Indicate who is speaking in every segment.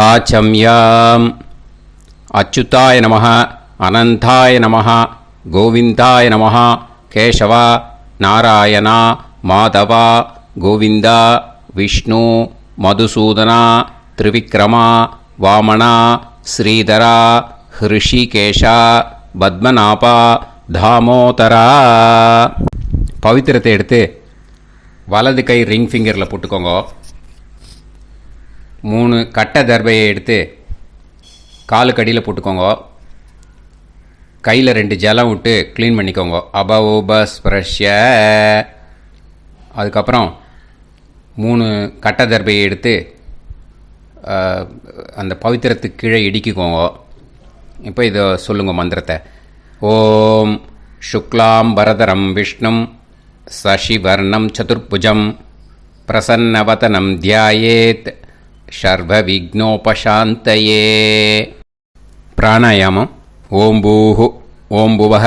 Speaker 1: ஆச்சம்யாம். அச்சுதாய நமः, அனந்தாய நமः, கோவிந்தாய நமः, கேசவா, நாராயணா, மாதவா, கோவிந்தா, விஷ்ணு, மதுசூதனா, திரிவிக்ரமா, வாமனா, ஸ்ரீதரா, ஹிருஷிகேஷா, பத்மநாபா, தாமோதரா. பவித்திரத்தை எடுத்து வலது கை ரிங் ஃபிங்கரில் போட்டுக்கோங்க. 3 கட்டை தர்பையை எடுத்து காலுக்கடியில் போட்டுக்கோங்க. கையில் 2 ஜலம் விட்டு க்ளீன் பண்ணிக்கோங்க. அபௌபஸ்பிரஷ்ய. அதுக்கப்புறம் 3 கட்டை தர்பையை எடுத்து அந்த பவித்திரத்துக்கு கீழே இடிக்கிக்கோங்க. இப்போ இதை சொல்லுங்க மந்திரத்தை. ஓம் சுக்லாம் வரதரம் விஷ்ணும் சசிவர்ணம் சதுர்புஜம் பிரசன்னவதனம் தியாயேத் சர்வ விக்னோபசாந்தயே. பிராணாயாமம். ஓம் பூஹு, ஓம் புவஹ,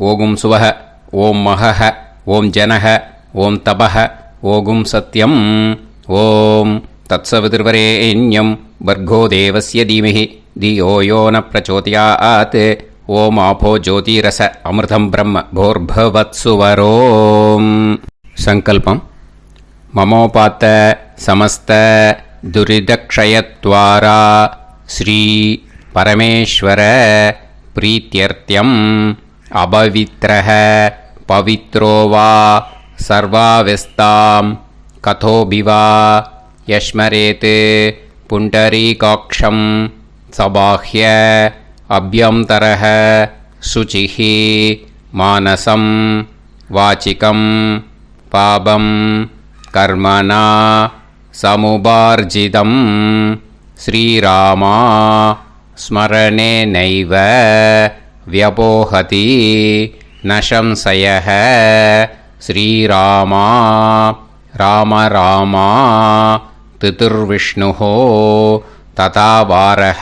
Speaker 1: ஓகும் சுவஹ, ஓம் மஹஹ, ஓம் ஜனஹ, ஓம் தபஹ, ஓகும் சத்யம். ஓம் தத்சவிதுர்வரேண்யம் வர்கோ தேவஸ்ய தீமஹி தியோ யோ ந பிரச்சோதயாத். ஓம் ஆபோ ஜோதிரச அமிர்தம் பிரம்ம போர்பவத்சுவரோம். சங்கல்பம். மமோபாத்த சமஸ்த துரிதக்ஷயத்வாரா ஸ்ரீ பரமேஸ்வர பிரீத்யர்த்தியம் அபவித்ரஹ பவித்ரோ வா சர்வாவஸ்தாம் கதோபிவா யஸ்மரேத் புண்டரீகாக்ஷம் சபாஹ்ய அப்யந்தரஹ சுசிஹி மானசம் வாச்சிகம் பாபம் கர்மணா சமுபார்ஜிதம் ஸ்ரீராமா ஸ்மரணேனைவ வ்யபோஹதி நசம்சயஹ. ஸ்ரீராமா ராம ராமா திதிர்விஷ்ணுஹோ ததா வாரஹ.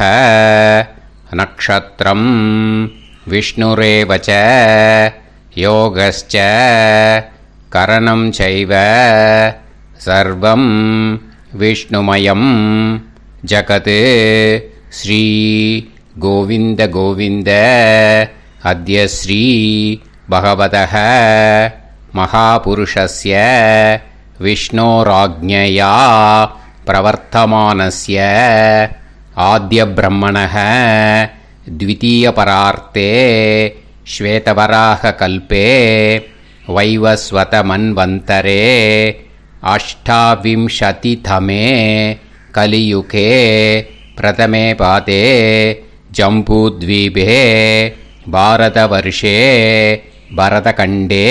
Speaker 1: நக்ஷத்ரம் விஷ்ணுரேவச யோகஸ்ச கரணம் சைவ சர்வம் விஷ்ணுமயம் ஜகத். ஸ்ரீ கோவிந்த கோவிந்த அத்ய ஸ்ரீ பகவதः மகாபுருஷஸ்ய விஷ்ணோராஜ்ஞயா பிரவர்த்தமானஸ்ய ஆத்ய பிரம்மணः த்விதீயபரார்த்தே ஸ்வேதவராக கல்பே வைவஸ்வத மன்வந்தரே அஷ்டாவிம்சதிதமே கலியுகே பிரதமே பாதே ஜம்பூத்வீபே பாரதவர்ஷே பரதகண்டே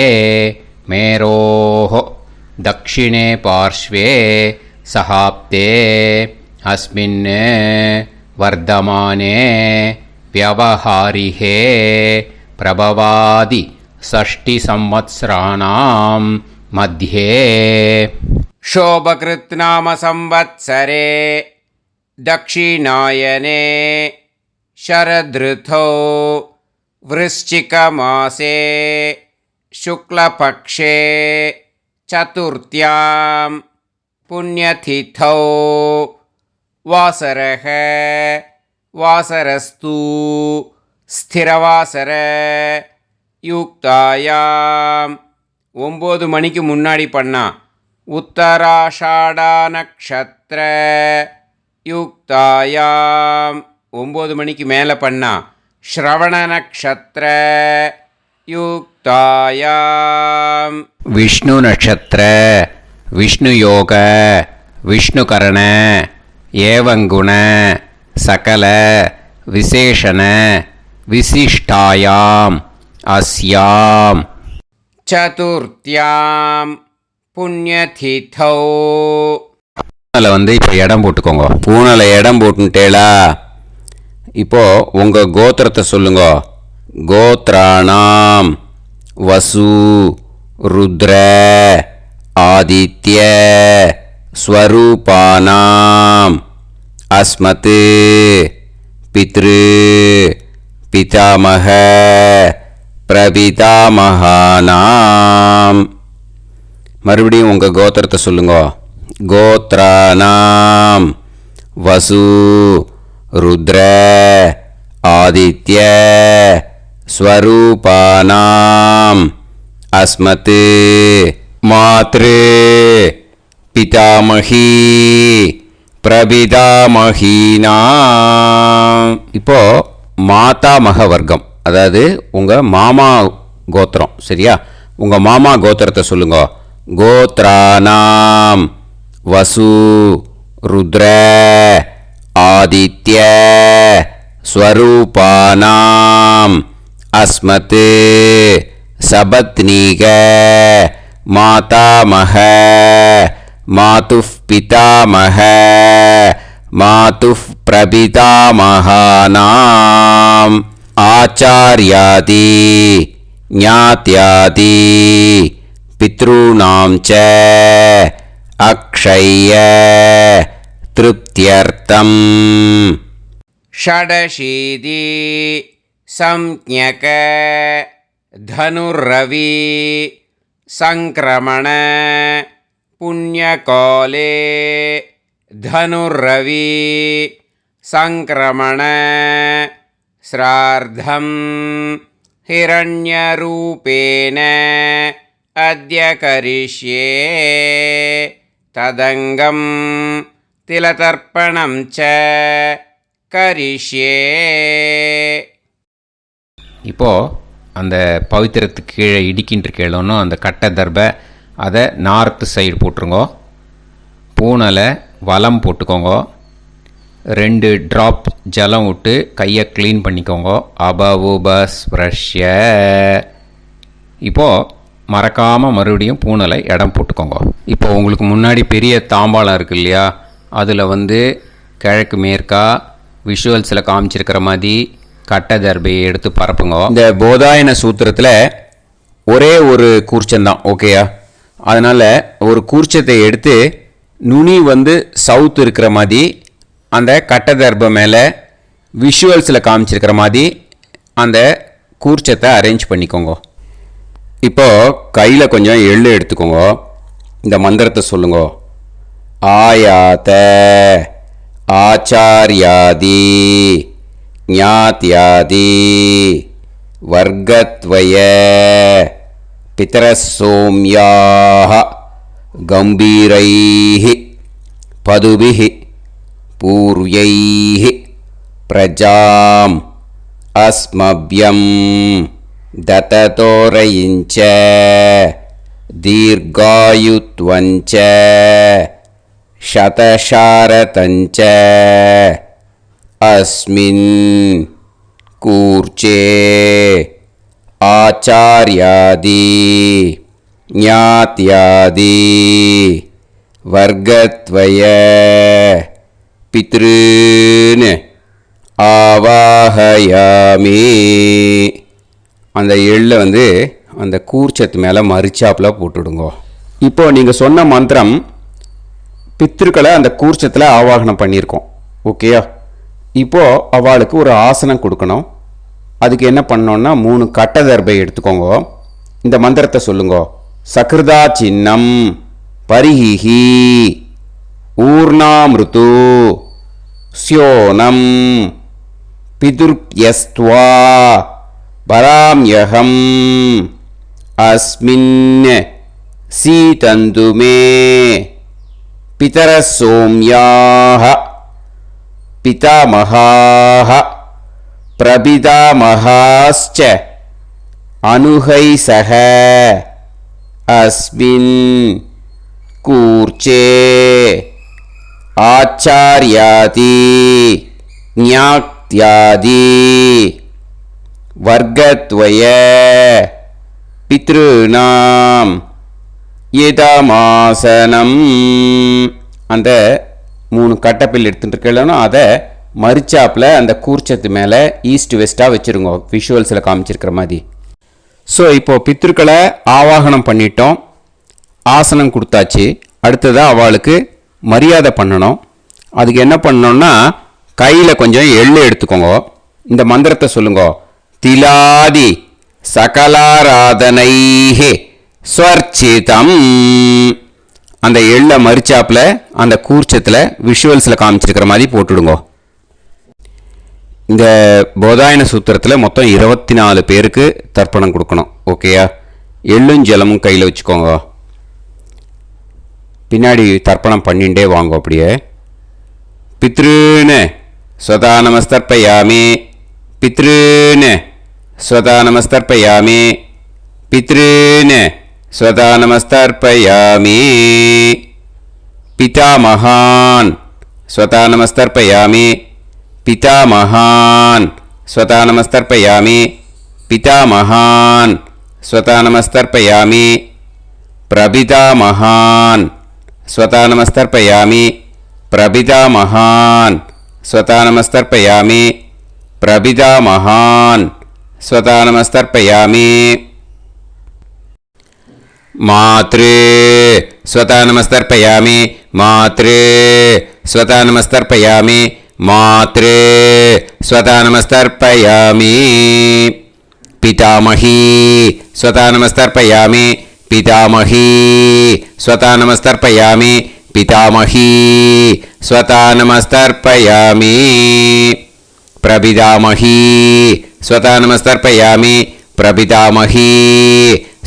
Speaker 1: மேரோः தக்ஷிணே பார்ஷ்வே சஹாப்தே அஸ்மின் வர்தமானே व्यवहारिहे प्रभवादि षष्टि संवत्सराणां मध्ये शोभकृत् नाम संवत्सरे दक्षिणायने शरदृतौ वृश्चिकमासे शुक्लपक्षे चतुर्थ्यां पुण्यतिथौ वासरः வாசரஸ்து ஸ்திரவாசர யுக்தாயாம். 9 மணிக்கு முன்னாடி பண்ணா உத்தராஷாடா நக்ஷத்ர யுக்தாயாம். 9 மணிக்கு மேலே பண்ணா ஸ்ரவண நக்ஷத்ர யுக்தாயாம். விஷ்ணு நக்ஷத்ர விஷ்ணு யோக விஷ்ணுகரண ஏவங்குண சகல விசேஷண விசிஷ்டாயாம் அஸ்யாம் சதுர்த்தியாம் புண்ணியதிதௌ. பூனலை இப்போ இடம் போட்டுக்கோங்க. பூனலை இடம் போட்டுட்டேளா? இப்போது உங்கள் கோத்திரத்தை சொல்லுங்க. கோத்ராணாம் வசு ருத்ர ஆதித்ய ஸ்வரூபானாம் அஸ்மத் பித்ரு பிதாமக பிரபிதாமகானாம். மறுபடியும் உங்கள் கோத்திரத்தை சொல்லுங்க. கோத்ரானாம் வசு ருத்ர ஆதித்ய ஸ்வரூபானாம் அஸ்மத் மாத்ரு பிதாமகி பிரபிதாமகீனாம். இப்போ மாதாமக வர்க்கம், அதாவது உங்கள் மாமா கோத்திரம், சரியா? உங்கள் மாமா கோத்திரத்தை சொல்லுங்க. கோத்ரானாம் வசு ருத்ர ஆதித்ய ஸ்வரூபானாம் அஸ்மத் சபத்னீக மாதாமக மாதுஃப் பிதாமக மாதுஃப் பிரபிதாமகானாம் ஆச்சார்யாதி ஞாத்யாதி பித்ருணாம் ச அக்ஷய திருப்தியர்த்தம். ஷடசீதி சம்ஞக தனுர்ரவி சங்கிரமண புண்ணியகாலே தனுர்ரவி சங்கிரமண ஸ்ரார்த்தம் ஹிரண்யரூபேன அத்ய கரிஷ்யே ததங்கம் திலதர்ப்பணம் ச கரிஷ்யே. இப்போது அந்த பவித்திரத்துக்கு கீழே இடிக்கின்ற கீழோன்னு அந்த கட்டை தர்பை அதை நார்த்து சைடு போட்டுருங்கோ. பூனலை வலம் போட்டுக்கோங்க. 2 ட்ராப் ஜலம் விட்டு கையை க்ளீன் பண்ணிக்கோங்க. அபவுபஸ்ப்ரஷ்ய. இப்போது மறக்காமல் மறுபடியும் பூனலை இடம் போட்டுக்கோங்க. இப்போ உங்களுக்கு முன்னாடி பெரிய தாம்பாளம் இருக்குது இல்லையா, அதில் கிழக்கு மேற்கா விஷுவல்ஸில் காமிச்சிருக்கிற மாதிரி கட்டை தர்பையை எடுத்து பரப்புங்க. இந்த போதாயன சூத்திரத்தில் ஒரே ஒரு கூர்ச்சந்தான், ஓகேயா? அதனால் ஒரு கூர்ச்சத்தை எடுத்து நுனி சவுத் இருக்கிற மாதிரி அந்த கட்டை தர்பை மேலே விஷுவல்ஸில் காமிச்சிருக்கிற மாதிரி அந்த கூர்ச்சத்தை அரேஞ்ச் பண்ணிக்கோங்க. இப்போது கையில் கொஞ்சம் எள்ளு எடுத்துக்கோங்க. இந்த மந்திரத்தை சொல்லுங்க. ஆயாத ஆச்சார்யாதி ஞாத்யாதி வர்கத்வய பிதரசோம்யாஹ கம்பீரைஹி பதுபிஹி பூர்வைஹி பிரஜாம் அஸ்மப்யம் தததோரயிஞ்ச தீர்காயுத்வஞ்ச சதசாரதஞ்ச அஸ்மின் கூர்ச்சே ஆச்சார்யாதி ஞாத்யாதி வர்கத்வய பித்ருன் ஆவாஹயாமி. அந்த எள்ளை அந்த கூர்ச்சத்து மேலே மரிச்சாப்பில் போட்டுடுங்க. இப்போது நீங்கள் சொன்ன மந்திரம் பித்ருக்களை அந்த கூர்ச்சத்தில் ஆவாகனம் பண்ணியிருக்கோம், ஓகேயா? இப்போது அவளுக்கு ஒரு ஆசனம் கொடுக்கணும். அதுக்கு என்ன பண்ணோன்னா 3 கட்டை தர்பை எடுத்துக்கோங்க. இந்த மந்திரத்தை சொல்லுங்க. சக்ருதா சின்னம் பரிஹி ஊர்ணாமிருத்து ஸ்யோனம் பிதுர்யஸ்த்வா பராம்யகம் அஸ்மின் சீதந்துமே பிதரசோம்யாஹ பிதாமகாஹ பிரபிதாமகாஸ்ச அனுகைசஹ அஸ்மின் கூர்ச்சே ஆச்சார்யாதி ஞாத்யாதி வர்கத்வய பித்ருணாம் இதமாசனம். அந்த 3 கட்டப்பில் எடுத்துகிட்டு இருக்கலன்னா அதை மரிச்சாப்பில் அந்த கூர்ச்சத்து மேலே ஈஸ்ட் வெஸ்ட்டாக வச்சுருங்க, விஷுவல்ஸில் காமிச்சிருக்கிற மாதிரி. ஸோ இப்போது பித்ருக்களை ஆவாகனம் பண்ணிட்டோம், ஆசனம் கொடுத்தாச்சு. அடுத்ததாக அவளுக்கு மரியாதை பண்ணணும். அதுக்கு என்ன பண்ணணும்னா கையில் கொஞ்சம் எள்ளு எடுத்துக்கோங்க. இந்த மந்திரத்தை சொல்லுங்க. திலாதி சகலாராதனைஹி ஸ்வர்ச்சிதம். அந்த எள்ளை மறிச்சாப்பில் அந்த கூர்ச்சத்தில் விஷுவல்ஸில் காமிச்சிருக்கிற மாதிரி போட்டுடுங்க. இந்த போதாயன சூத்திரத்தில் மொத்தம் 24 பேருக்கு தர்ப்பணம் கொடுக்கணும். ஓகேயா? எள்ளும் ஜலமும் கையில் வச்சுக்கோங்க. பின்னாடி தர்ப்பணம் பண்ணிகிட்டே வாங்க. அப்படியே பித்ருன்னு ஸ்வதா நமஸ்தர்ப்பயாமி, பித்ருன்னு ஸ்வதா நமஸ்தர்ப்பயாமி, பித்ருன்னு ஸ்வதா நமஸ்தர்ப்பயாமி, பிதாமகான் ஸ்வதா நமஸ்தர்ப்பயாமி, பிதாமகான் ஸ்வதா நமஸ்தர்ப்பயாமி, பிதாமகான் ஸ்வதா நமஸ்தர்ப்பயாமி, பிரபிதாமகான் ஸ்வதா நமஸ்தர்ப்பயாமி, பிரபிதாமகான் ஸ்வதா நமஸ்தர்ப்பயாமி, பிரபிதாமகான் ஸ்வதா நமஸ்தர்ப்பயாமி, மாத்ரு ஸ்வதா நமஸ்தர்ப்பயாமி, மாத்ரு ஸ்வதா நமஸ்தர்ப்பயாமி, மாத்ரு ஸ்வதா நமஸ்தர்ப்பயாமி, பிதாமஹி ஸ்வதா நமஸ்தர்ப்பயாமி, பிதாமஹி ஸ்வதா நமஸ்தர்ப்பயாமி, பிதாமஹி ஸ்வதா நமஸ்தர்ப்பயாமி, பிரபிதாமஹி ஸ்வதா நமஸ்தர்ப்பயாமி, பிரபிதாமஹி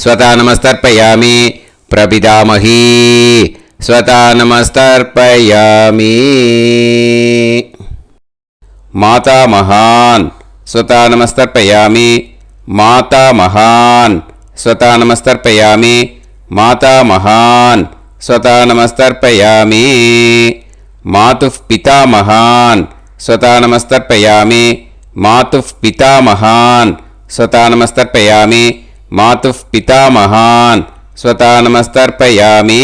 Speaker 1: ஸ்வதா நமஸ்தர்ப்பயாமி, பிரபிதாமஹி ஸ்வதா நமஸ்தர்ப்பயாமி, மாதாமகான் ஸ்வதா நமஸ்தர்ப்பயாமி, மாதாமகான் ஸ்வதா நமஸ்தர்ப்பயாமி, மாதாமகான் ஸ்வதா நமஸ்தர்ப்பயாமி, மாதுஃப் பிதாமகான் ஸ்வதா நமஸ்தர்ப்பயாமி, மாதுஃப் பிதாமகான் ஸ்வதா நமஸ்தர்ப்பயாமி, மாதுஃப் பிதாமகான் ஸ்வதா நமஸ்தர்ப்பயாமி,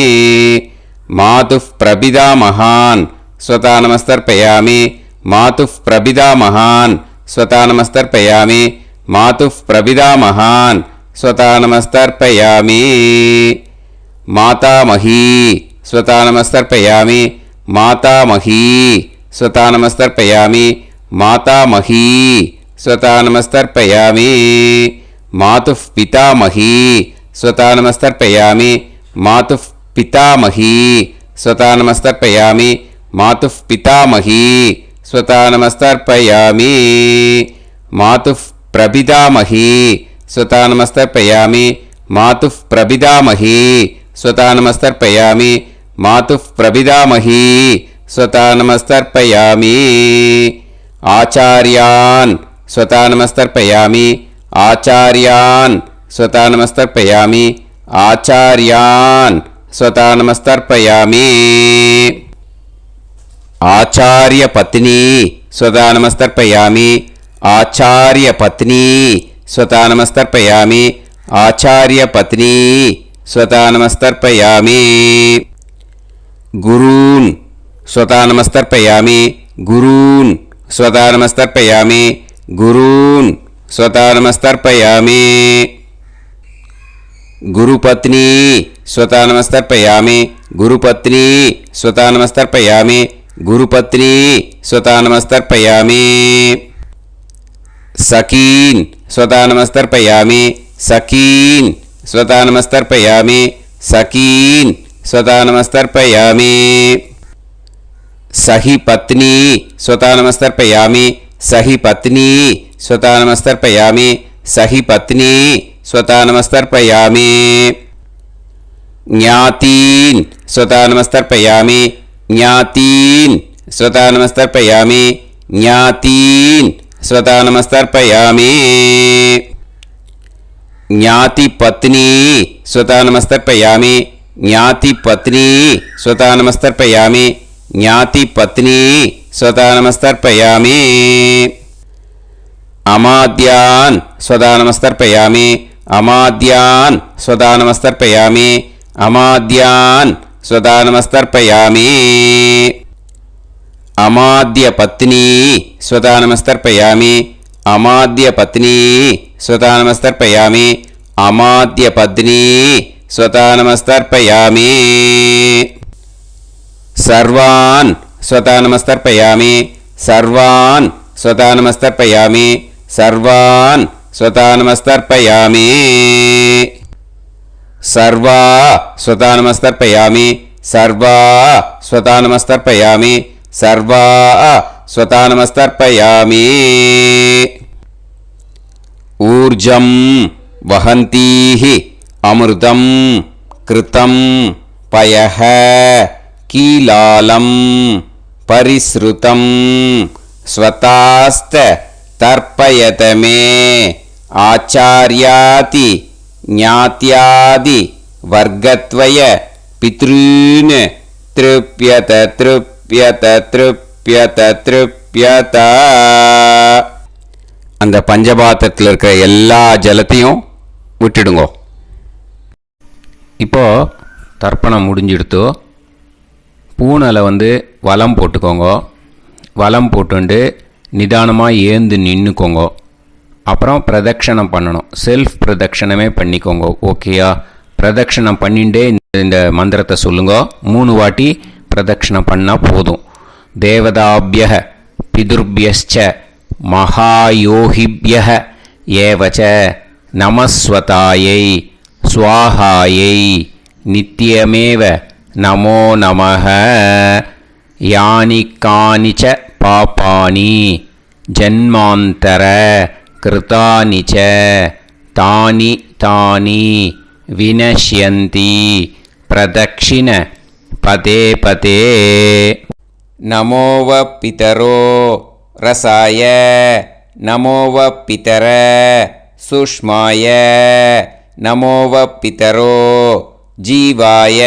Speaker 1: மாதுஃப் பிரபிதாமகான் ஸ்வதா நமஸ்தர்ப்பயாமி, மாதுஃப் பிரபிதாமகான் ஸ்வதா நமஸ்தர்ப்பயாமி, மாதுஃப் பிரபிதாமகான் ஸ்வதா நமஸ்தர்ப்பயாமி, மாதாமஹி ஸ்வதா நமஸ்தர்ப்பயாமி, மாதாமஹி ஸ்வதா நமஸ்தர்ப்பயாமி, மாதாமஹி ஸ்வதா நமஸ்தர்ப்பயாமி, மாதுஃப் பிதாமஹி ஸ்வதா நமஸ்தர்ப்பயாமி, மாதுஃப் பிதாமஹி ஸ்வதா நமஸ்தர்ப்பயாமி, மாதுஃப் பிதாமஹி ஸ்வதா நமஸ்தர்ப்பயாமி, மாதுஃப் பிரபிதாமஹி ஸ்வதா நமஸ்தர்ப்பயாமி, மாதுஃப் பிரபிதாமஹி ஸ்வதா நமஸ்தர்ப்பயாமி, மாதுஃப் பிரபிதாமஹி ஸ்வதா நமஸ்தர்ப்பயாமி, ஆச்சார்யான் ஸ்வதா நமஸ்தர்ப்பயாமி, ஆச்சார்யான் ஸ்வதா நமஸ்தர்ப்பயாமி, ஆச்சார்யான் ஸ்வதா நமஸ்தர்ப்பயாமி, ஆச்சார்ய பத்னி ஸ்வதா நமஸ்தர்ப்பயாமி, ஆச்சார்ய பத்னி ஸ்வதா நமஸ்தர்ப்பயாமி, ஆச்சார்ய பத்னி ஸ்வதா நமஸ்தர்ப்பயாமி, குரூன் ஸ்வதா நமஸ்தர்ப்பயாமி, குரூன் ஸ்வதா நமஸ்தர்ப்பயாமி, குரூன் ஸ்வதா நமஸ்தர்ப்பயாமி, குருபத்னி ஸ்வதா நமஸ்தர்ப்பயாமி, குருபத்னி ஸ்வதா நமஸ்தர்ப்பயாமி, குருபத்னி ஸ்வதா நமஸ்தர்ப்பயாமி, சகீன் ஸ்வதா நமஸ்தர்ப்பயாமி, சகீன் ஸ்வதா நமஸ்தர்ப்பயாமி, சகீன் ஸ்வதா நமஸ்தர்ப்பயாமி, சஹி பத்னி ஸ்வதா நமஸ்தர்ப்பயாமி, சஹி பத்னி ஸ்வதா நமஸ்தர்ப்பயாமி, சஹி பத்னி ஸ்வதா நமஸ்தர்ப்பயாமி, ஞாதீன் ஸ்வதா நமஸ்தர்ப்பயாமி, ஞாதீன் ஸ்வதா நமஸ்தர்ப்பயாமி, ஞாதீன் ஸ்வதா நமஸ்தர்ப்பயாமி, ஞாதி பத்னி ஸ்வதா நமஸ்தர்ப்பயாமி, ஞாதி பத்னி ஸ்வதா நமஸ்தர்ப்பயாமி, ஞாதி பத்னி ஸ்வதா நமஸ்தர்ப்பயாமி, அமாத்யான் ஸ்வதா நமஸ்தர்ப்பயாமி, அமாத்யான் ஸ்வதா நமஸ்தர்ப்பயாமி, அமாத்யான் ஸ்வதா நமஸ்தர்ப்பயாமி, அமாத்ய பத்னி ஸ்வதா நமஸ்தர்ப்பயாமி, அமாத்ய பத்னி ஸ்வதா நமஸ்தர்ப்பயாமி, அமாத்ய பத்னி ஸ்வதா நமஸ்தர்ப்பயாமி, சர்வான் ஸ்வதா நமஸ்தர்ப்பயாமி, சர்வான் ஸ்வதா நமஸ்தர்ப்பயாமி, சர்வான் ஸ்வதா நமஸ்தர்ப்பயாமி, சர்வா ஸ்வதா நமஸ்தர்ப்பயாமி, सर्वा स्वतानमस्तर्पयामि सर्वा स्वतानमस्तर्पयामि ऊर्जं वहन्तीः अमृतं कृतं पयः कीलालं परिसृतं स्वतास्त तर्पयत मे आचार्याति ज्ञात्यादि वर्गत्वय पितॄन् तृप्यत तृप्यत तृप्यत तृप्यत அந்த பஞ்சபாத்திரத்தில் இருக்கிற எல்லா ஜலத்தையும் விட்டுடுங்க. இப்போ தர்ப்பணம் முடிஞ்சிடுத்து. பூனலை வலம் போட்டுக்கோங்க. வலம் போட்டுண்டு நிதானமாக ஏந்து நின்றுக்கோங்க. அப்புறம் பிரதட்சணம் பண்ணணும். செல்ஃப் பிரதட்சணமே பண்ணிக்கோங்க. ஓகேயா? பிரதட்சணம் பண்ணிண்டே இந்த மந்திரத்தை சொல்லுங்க. 3 வாட்டி பிரதட்சணம் பண்ணால் போதும். தேவதாபிய பிதுர்பியஸ்ச மகாயோகிபியः ஏவச நமஸ்வதாயை ஸ்வாஹாயை நித்யமேவ நமோ நமः யானி கானிச்ச பாபானி ஜன்மாந்தர கிருதானி ச தானி தானி வினஷ்யந்தி பிரதக்ஷிண பதே பதே நமோவ பிதரோ रसाय नमो व पितर सुष्माय नमो व पितरो जीवाय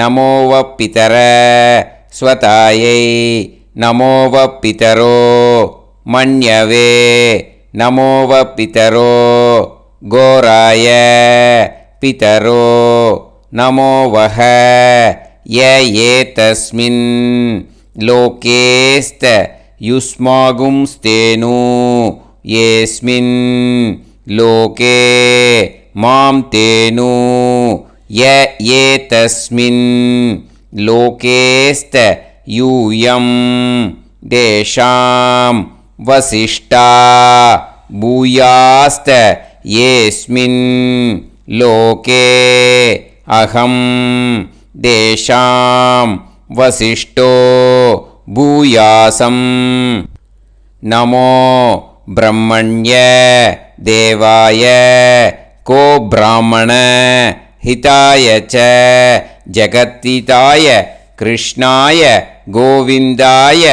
Speaker 1: नमो व पितर स्वतायै नमो व पितरो मन्यवे नमो व पितरो घोराय पितरो नमो वः य एतस्मिन् लोकेस्त युष्मागुंस्तेनु येस्मिन् लोके मां तेनु य एतस्मिन् लोकेस्त यूयं देशां वसिष्ठा भूयास्त येस्मिन् लोके अहं देशां वसिष्ठो भूयासं नमो ब्रह्मण्य देवाय को ब्राह्मण हिताय च जगत्हिताय कृष्णाय गोविन्दाय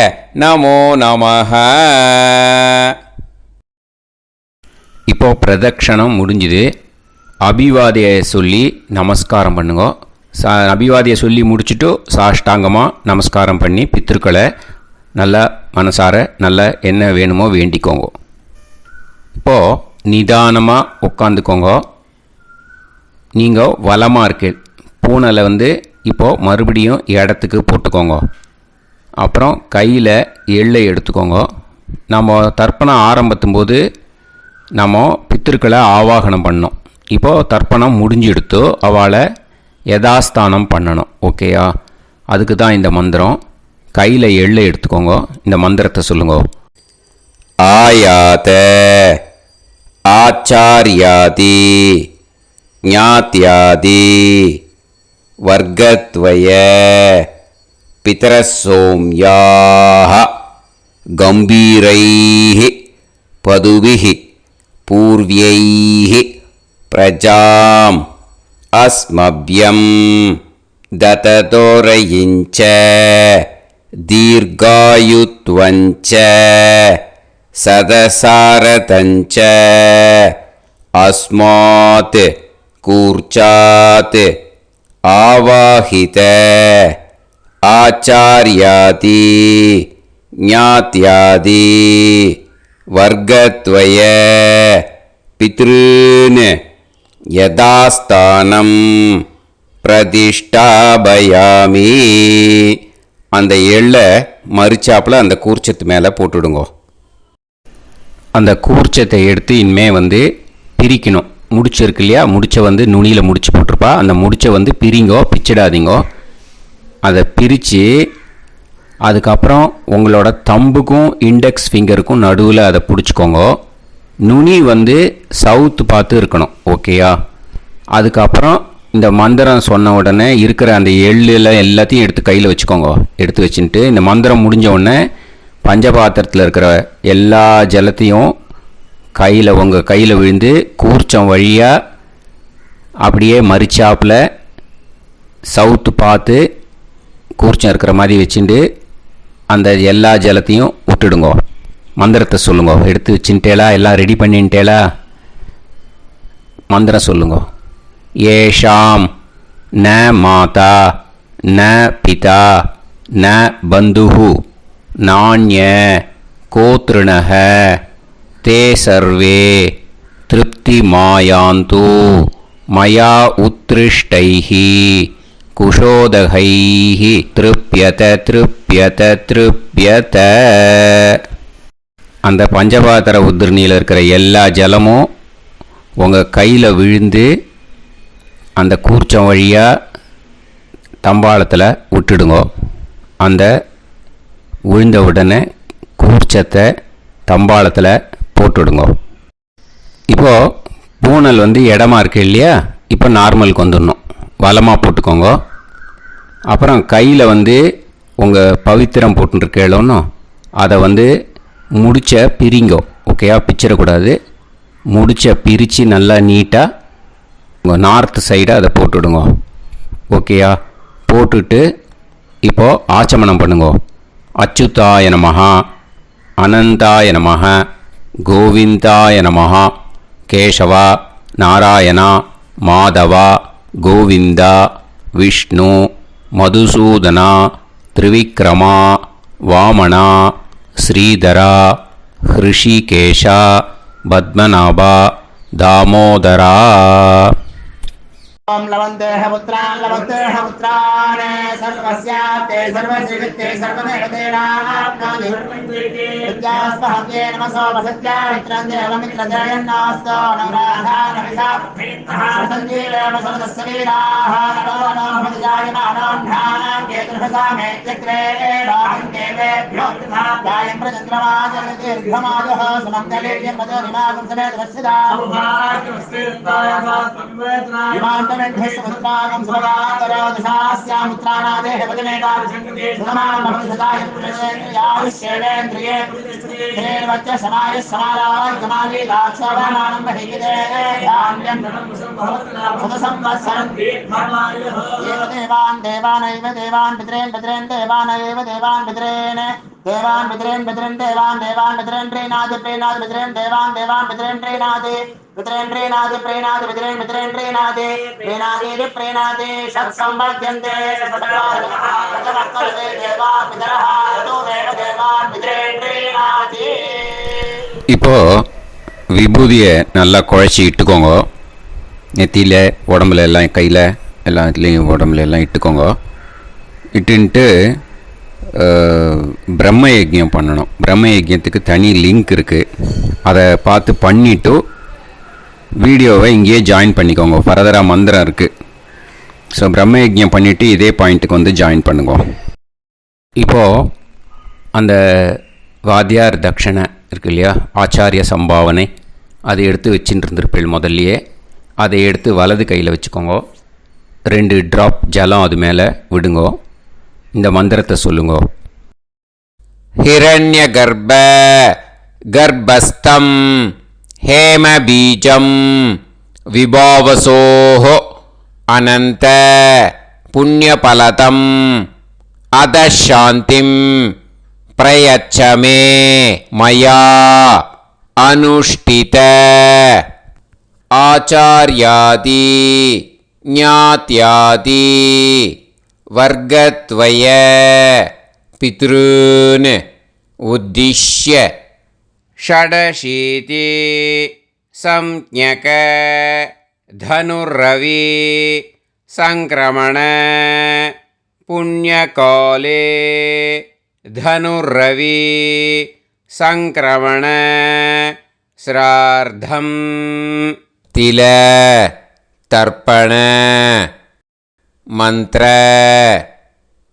Speaker 1: नमो नमः. இப்போ பிரதட்சணம் முடிஞ்சுது. அபிவாதியை சொல்லி நமஸ்காரம் பண்ணுங்க. அபிவாதியை சொல்லி முடிச்சுட்டு சாஷ்டாங்கமாக நமஸ்காரம் பண்ணி பித்திருக்களை நல்லா மனசார நல்லா என்ன வேணுமோ வேண்டிக்கோங்க. இப்போது நிதானமாக உட்காந்துக்கோங்க. நீங்கள் வலமாக இருக்கு பூனலை இப்போது மறுபடியும் இடத்துக்கு போட்டுக்கோங்க. அப்புறம் கையில் எள்ளை எடுத்துக்கோங்க. நம்ம தர்ப்பணம் ஆரம்பத்தும் போது நம்ம பித்திருக்களை ஆவாகனம் பண்ணோம். இப்போது தர்ப்பணம் முடிஞ்செடுத்து அவளை யதாஸ்தானம் பண்ணணும். ஓகேயா? அதுக்கு தான் இந்த மந்திரம். கையில் எள்ளை எடுத்துக்கோங்க. இந்த மந்திரத்தை சொல்லுங்க. ஆயாத ஆச்சாரியாதி ஞாத்யாதி வர்க்கத்வய பிதரசோம்யாஹ கம்பீரைஹி பதுவிஹி பூர்வ்யைஹி பிரஜாம் अस्मभ्यं दततोरयिञ्च दीर्घायुत्वञ्च सदसारतञ्च अस्मात् कूर्चात् आवाहित आचार्यादि ज्ञात्यादि वर्गत्वय पितॄन् யதாஸ்தானம் பிரதிஷ்டாபயாமி. அந்த எள்ளை மறிச்சாப்பில் அந்த கூர்ச்சத்து மேலே போட்டுடுங்க. அந்த கூர்ச்சத்தை எடுத்து இனிமே பிரிக்கணும். முடிச்சு இருக்கு இல்லையா? முடிச்சை நுனியில் முடிச்சு போட்டிருப்பா. அந்த முடிச்சை பிரிங்கோ, பிச்சிடாதீங்கோ. அதை பிரித்து அதுக்கப்புறம் உங்களோட தம்புக்கும் இண்டெக்ஸ் ஃபிங்கருக்கும் நடுவில் அதை பிடிச்சிக்கோங்க. நுனி சவுத்து பார்த்து இருக்கணும். ஓகேயா? அதுக்கப்புறம் இந்த மந்திரம் சொன்ன உடனே இருக்கிற அந்த எள்ளில் எல்லாத்தையும் எடுத்து கையில் வச்சுக்கோங்க. எடுத்து வச்சுட்டு இந்த மந்திரம் முடிஞ்ச உடனே பஞ்சபாத்திரத்தில் இருக்கிற எல்லா ஜலத்தையும் உங்கள் கையில் விழுந்து கூர்ச்சம் வழியாக அப்படியே மறிச்சாப்பில் சவுத்து பார்த்து கூர்ச்சம் இருக்கிற மாதிரி வச்சுட்டு அந்த எல்லா ஜலத்தையும் விட்டுடுங்கோ. மந்திரத்தை சொல்லுங்க. எடுத்து வச்சுட்டேலா, எல்லாம் ரெடி பண்ணிட்டேலா? மந்திரம் சொல்லுங்க. ஏஷாம் ந மாதா ந பிதா ந பந்துஹு நாண்ய கோத்ருணஹ தே சர்வே திருப்தி மாயாந்து மயா உத்ருஷ்டைஹி குஷோதகைஹி திருப்யத திருப்யத திருப்யத. அந்த பஞ்சபாத்திர உதிரணியில் இருக்கிற எல்லா ஜலமும் உங்கள் கையில் விழுந்து அந்த கூர்ச்சம் வழியாக தம்பாளத்தில் விட்டுடுங்க. அந்த விழுந்த உடனே கூர்ச்சத்தை தம்பாளத்தில் போட்டுடுங்க. இப்போது பூனல் இடமா இருக்கு இல்லையா, இப்போ நார்மலுக்கு வந்துடணும். வலமாக போட்டுக்கோங்க. அப்புறம் கையில் உங்கள் பவித்திரம் போட்டுருக்கேளோன்னு அதை முடிச்ச பிரிங்கோ. ஓகேயா? பிச்சிடக்கூடாது. முடிச்ச பிரித்து நல்லா நீட்டாக உங்கள் நார்த் சைடை அதை போட்டுவிடுங்க. ஓகேயா? போட்டுட்டு இப்போது ஆச்சமனம் பண்ணுங்க. அச்சுதாய நமஹ, அனந்தாய நமஹ, கோவிந்தாய நமஹ, கேசவா, நாராயணா, மாதவா, கோவிந்தா, விஷ்ணு, மதுசூதனா, திரிவிக்ரமா, வாமனா, ஸ்ரீதரா, ஹிருஷிகேஷா, பத்மநாபா, தாமோதரா.
Speaker 2: ओम लवन्तेह पुत्रान् लवन्तेह पुत्रान् सर्वस्याप्ते सर्वश्रीकृत्ये सर्वदेवतेनाप्नोति विद्यास्पहव्ये नमसो वसत्या मित्रं देवमित्रजयन्नास्तो नवराधानविधासञ्जीवेम समदस्य वीराः नमो नमोऽजायमानोऽन्धानां केतुर्भसामेत्यग्रे राहं देवेभ्यो ध्यायं प्रचन्द्रमाजर्दीर्घमायुः सुमङ्गलीर्यं मदोनिमागं समेत वस्यदा विमानमेढ्यस्वपुत्रागं सुभगान्तरोदशास्यामित्राणादेह पदमेकाभिषङ्गते सुमानमभिसदायुष्येवेन्द्रिये हेर्वच्च समायुः समारागमाली लाक्षावानानं महिगिते धान्यं सदसंवत्सरं देवान् देवान् पितॄन् पितॄन् देवानैव देवान् पितॄन् देवान् पितॄन् पितॄन् देवान् देवान् पितॄन् प्रीणाति प्रीणाति पितॄन् देवान् देवान् पितॄन् प्रीणाति पितॄन् प्रीणाति प्रीणाति पितॄन् पितॄन् प्रीणाति प्रीणाति प्रीणाति षट्संवर्ध्यन्ते देवा पितरः तदेव देवान् पितॄन् प्रीणाति.
Speaker 1: இப்போ விபூதியை நல்லா குழச்சி இட்டுக்கோங்க. நெத்தியில், உடம்புல எல்லாம், கையில் எல்லாத்துலேயும் உடம்புல எல்லாம் இட்டுக்கோங்க. இட்டுன்ட்டு பிரம்ம யஜ்யம் பண்ணணும். பிரம்ம யஜ்யத்துக்கு தனி லிங்க் இருக்குது. அதை பார்த்து பண்ணிவிட்டு வீடியோவை இங்கேயே ஜாயின் பண்ணிக்கோங்க. ஃபர்தராக மந்திரம் இருக்குது. ஸோ பிரம்ம யஜ்யம் பண்ணிவிட்டு இதே பாயிண்ட்டுக்கு ஜாயின் பண்ணுங்க. இப்போது அந்த வாத்தியார் தட்சணை இருக்கு இல்லையா, ஆச்சாரிய சம்பாவனை, அதை எடுத்து வச்சுட்டு இருந்திருப்பேள் முதல்லையே. அதை எடுத்து வலது கையில் வச்சுக்கோங்க. 2 ட்ராப் ஜலம் அது மேலே விடுங்கோ. இந்த மந்திரத்தை சொல்லுங்கோ. ஹிரண்ய கர்ப்ப கர்ப்பஸ்தம் ஹேம பீஜம் விபாவசோஹோ அனந்த புண்ணியபலதம் அதசாந்திம் பிரயச்சமே மயா அனுஷ்டித ஆச்சார்யாதி ஞாத்யாதி வர்க்கத்வய பித்ருன் உத்திஷ்ய ஷடசீதி சம்ஞக தனுர்ரவி சங்கிரமண புண்ணியகாலே தனுர்ரவி சங்கிரமண ஸ்ரார்த்தம் தில தர்ப்பண மந்திர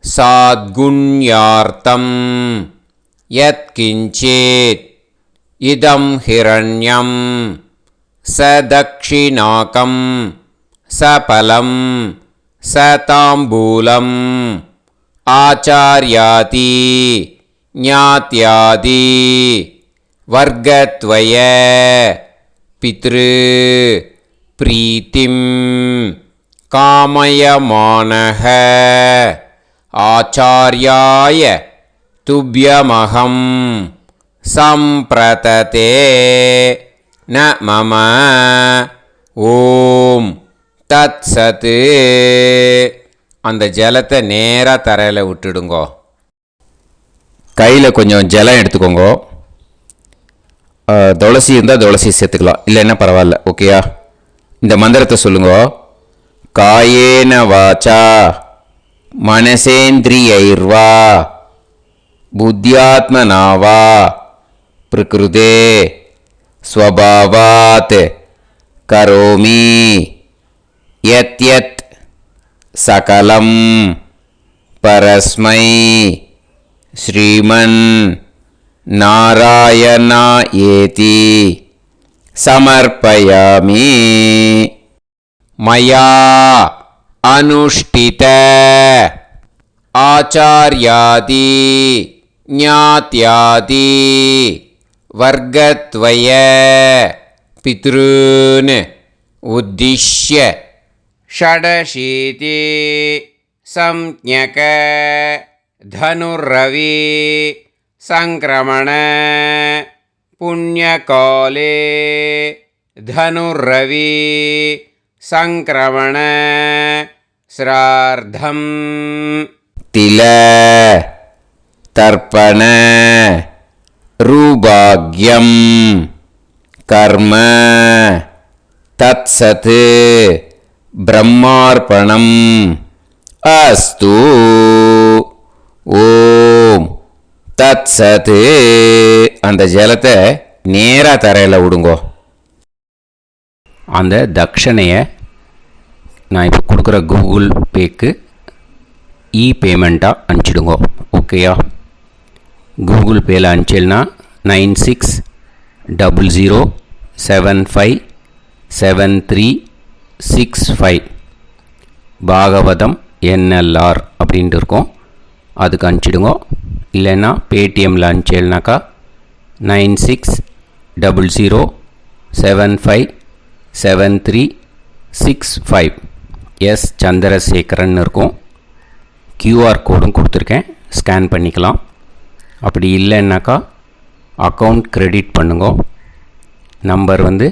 Speaker 1: சாத்குண்யார்த்தம் யத்கிஞ்சித் இதம் ஹிரண்யம் சதக்ஷிணாகம் சபலம் சதாம்பூலம் ஆச்சார்யாதி ஞாத்யாதி வர்க்கத்வய பித்ரு பிரீத்திம் காமயமானஹ ஆச்சார்யாய துப்யமகம் சம்பிரததே ந மம ஓம் தத் சத். அந்த ஜலத்தை நேராக தரையில் விட்டுடுங்கோ. கையில் கொஞ்சம் ஜலம் எடுத்துக்கோங்க. துளசி இருந்தால் துளசி சேர்த்துக்கலாம், இல்லைன்னா பரவாயில்ல. ஓகேயா? இந்த மந்திரத்தை சொல்லுங்க. காயேன வாச்சா மனசேந்திரியைர்வா புத்தியாத்மனாவா பிரகிருதே ஸ்வபாவாத் கரோமி யத் யத் சகலம் பரஸ்மை ஸ்ரீமன் நாராயணா ஏதி சமர்ப்பயாமி. மயா அனுஷ்டித ஆச்சார்யாதி ஞாத்யாதி வர்க்கத்வய பித்ருன் உத்திஷ்ய ஷடசீதி சம்ஞக தனுர்ரவி சங்கிரமண புண்ணியகாலே தனுர்ரவி சங்கிரமண ஸ்ரார்த்தம் தில தர்ப்பண ரூபாக்யம் கர்ம தத்சத் பிரம்மார்ப்பணம் அஸ்து. ஓம் தத்சத். அந்த ஜலத்தை நேராக தரையில் விடுங்கோ. அந்த தட்சணையை நான் இப்போ கொடுக்குற கூகுள் பேக்கு பேமெண்ட்டாக அனுப்பிச்சிடுங்கோ. ஓகேயா? கூகுள் பேயில் அனுப்பிச்சில்னா 9600757365 பாகவதம் NLR அப்படின்ட்டு இருக்கோம். அதுக்கு அனுப்பிச்சிடுங்கோ. இல்லைன்னா பேடிஎம்மில் அனுப்பிச்சில்னாக்கா 9600757365 எஸ் சந்திரசேகரன் இருக்கும். QR கோடும் கொடுத்துருக்கேன், ஸ்கேன் பண்ணிக்கலாம். அப்படி இல்லைன்னாக்கா அக்கௌண்ட் கிரெடிட் பண்ணுங்க. நம்பர் வந்து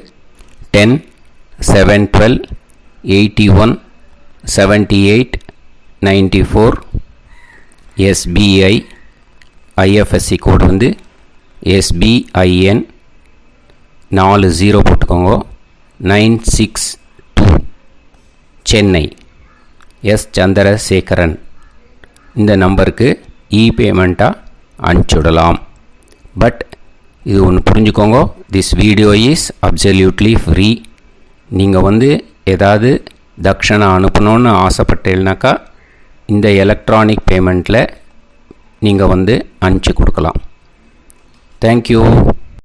Speaker 1: 10-7-12-81-78-94. SBI IFSC கோடு வந்து SBIN 40 போட்டுக்கோங்க. 962 சென்னை. எஸ் சந்திரசேகரன். இந்த நம்பருக்கு பேமெண்ட்டாக அனுப்பிச்சுடலாம். பட் இது ஒன்று புரிஞ்சுக்கோங்க, this video is absolutely free. நீங்கள் வந்து ஏதாவது தட்சணை அனுப்பணுன்னு ஆசைப்பட்டேன்னாக்கா இந்த எலக்ட்ரானிக் பேமெண்ட்டில் நீங்கள் வந்து அனுப்பிச்சி கொடுக்கலாம். தேங்க்யூ.